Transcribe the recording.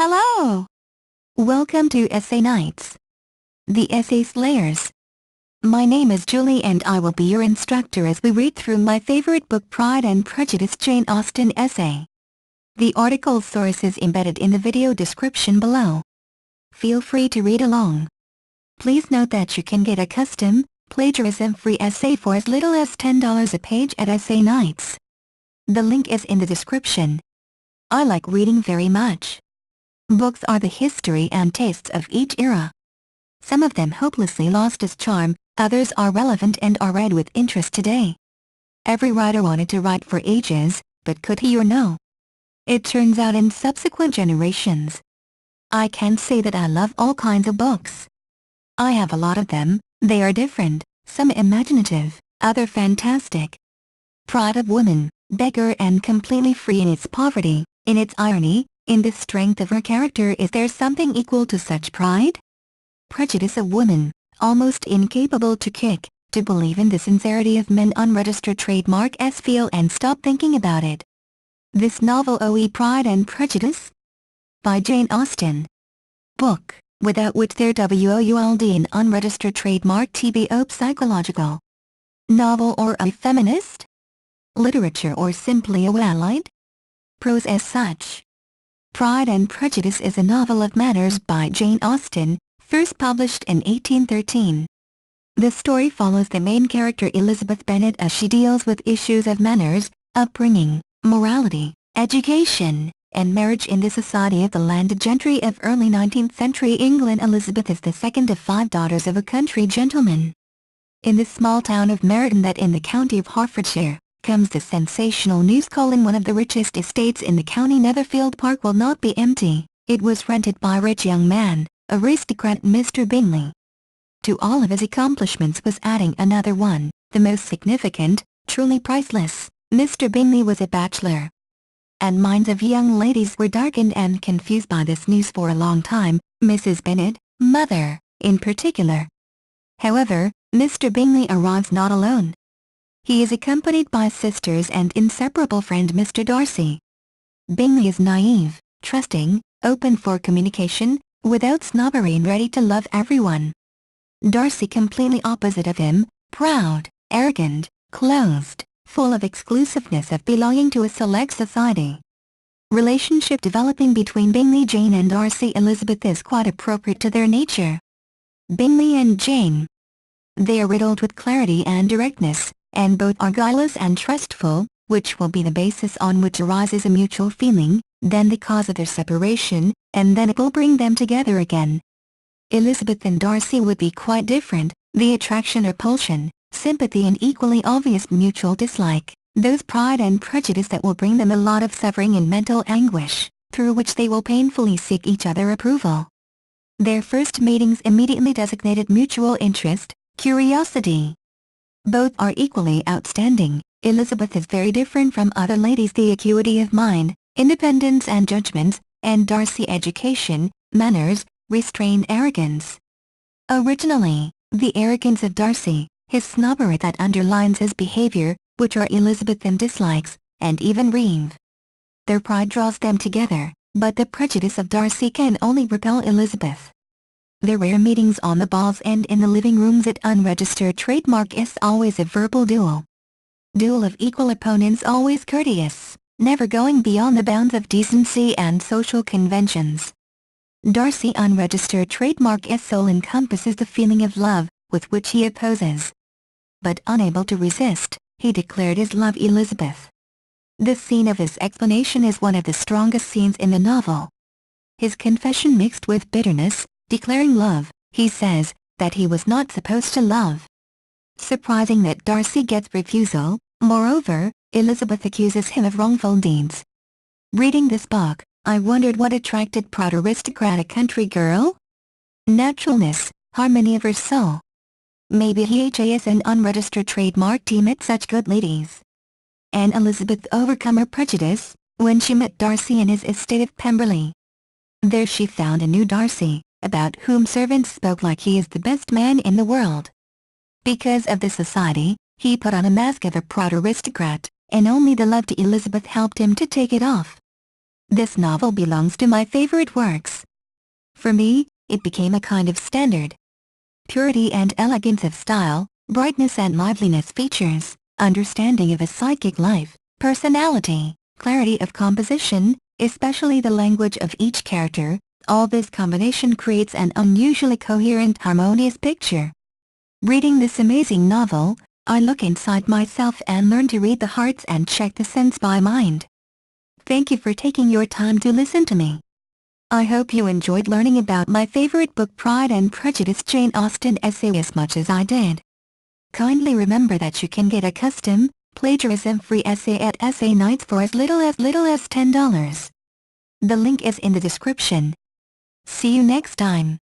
Hello! Welcome to Essay Nights, the Essay Slayers. My name is Julie and I will be your instructor as we read through my favorite book Pride and Prejudice, Jane Austen Essay. The article source is embedded in the video description below. Feel free to read along. Please note that you can get a custom, plagiarism-free essay for as little as $10 a page at Essay Nights. The link is in the description. I like reading very much. Books are the history and tastes of each era. Some of them hopelessly lost its charm, others are relevant and are read with interest today. Every writer wanted to write for ages, but could he or no? It turns out in subsequent generations. I can say that I love all kinds of books. I have a lot of them, they are different, some imaginative, other fantastic. Pride of woman, beggar and completely free in its poverty, in its irony, in the strength of her character. Is there something equal to such pride? Prejudice of woman, almost incapable to kick, to believe in the sincerity of men. Unregistered trademark S. Feel and stop thinking about it. This novel OE Pride and Prejudice? By Jane Austen. Book, without which there would an unregistered trademark TBO. Psychological novel or a feminist? Literature or simply a allied? Prose as such. Pride and Prejudice is a novel of manners by Jane Austen, first published in 1813. The story follows the main character Elizabeth Bennet as she deals with issues of manners, upbringing, morality, education, and marriage in the society of the landed gentry of early 19th century England. Elizabeth is the second of 5 daughters of a country gentleman. In the small town of Meryton, that in the county of Hertfordshire, comes the sensational news calling one of the richest estates in the county, Netherfield Park, will not be empty. It was rented by a rich young man, aristocrat Mr. Bingley. To all of his accomplishments was adding another one, the most significant, truly priceless. Mr. Bingley was a bachelor. And minds of young ladies were darkened and confused by this news for a long time, Mrs. Bennet, mother, in particular. However, Mr. Bingley arrives not alone. He is accompanied by sisters and inseparable friend Mr. Darcy. Bingley is naive, trusting, open for communication, without snobbery and ready to love everyone. Darcy completely opposite of him, proud, arrogant, closed, full of exclusiveness of belonging to a select society. Relationship developing between Bingley, Jane and Darcy Elizabeth is quite appropriate to their nature. Bingley and Jane. They are riddled with clarity and directness, and both are guileless and trustful, which will be the basis on which arises a mutual feeling, then the cause of their separation, and then it will bring them together again. Elizabeth and Darcy would be quite different, the attraction, repulsion, sympathy and equally obvious mutual dislike, those pride and prejudice that will bring them a lot of suffering and mental anguish, through which they will painfully seek each other approval. Their first meetings immediately designated mutual interest, curiosity. Both are equally outstanding. Elizabeth is very different from other ladies, the acuity of mind, independence and judgment, and Darcy education, manners, restrained arrogance. Originally, the arrogance of Darcy, his snobbery that underlines his behavior, which are Elizabeth and dislikes, and even Reeve. Their pride draws them together, but the prejudice of Darcy can only repel Elizabeth. Their rare meetings on the balls and in the living rooms at unregistered trademark is always a verbal duel. Duel of equal opponents, always courteous, never going beyond the bounds of decency and social conventions. Darcy unregistered trademark S soul encompasses the feeling of love, with which he opposes. But unable to resist, he declared his love Elizabeth. The scene of his explanation is one of the strongest scenes in the novel. His confession mixed with bitterness, declaring love, he says, that he was not supposed to love. Surprising that Darcy gets refusal. Moreover, Elizabeth accuses him of wrongful deeds. Reading this book, I wondered what attracted proud aristocratic country girl? Naturalness, harmony of her soul. Maybe he has an unregistered trademark to met such good ladies. And Elizabeth overcome her prejudice, when she met Darcy in his estate of Pemberley. There she found a new Darcy, about whom servants spoke like he is the best man in the world. Because of the society, he put on a mask of a proud aristocrat, and only the love to Elizabeth helped him to take it off. This novel belongs to my favorite works. For me, it became a kind of standard. Purity and elegance of style, brightness and liveliness features, understanding of a psychic life, personality, clarity of composition, especially the language of each character, all this combination creates an unusually coherent, harmonious picture. Reading this amazing novel, I look inside myself and learn to read the hearts and check the sense by mind. Thank you for taking your time to listen to me. I hope you enjoyed learning about my favorite book Pride and Prejudice Jane Austen Essay as much as I did. Kindly remember that you can get a custom, plagiarism-free essay at Essay Nights for as little as $10. The link is in the description. See you next time.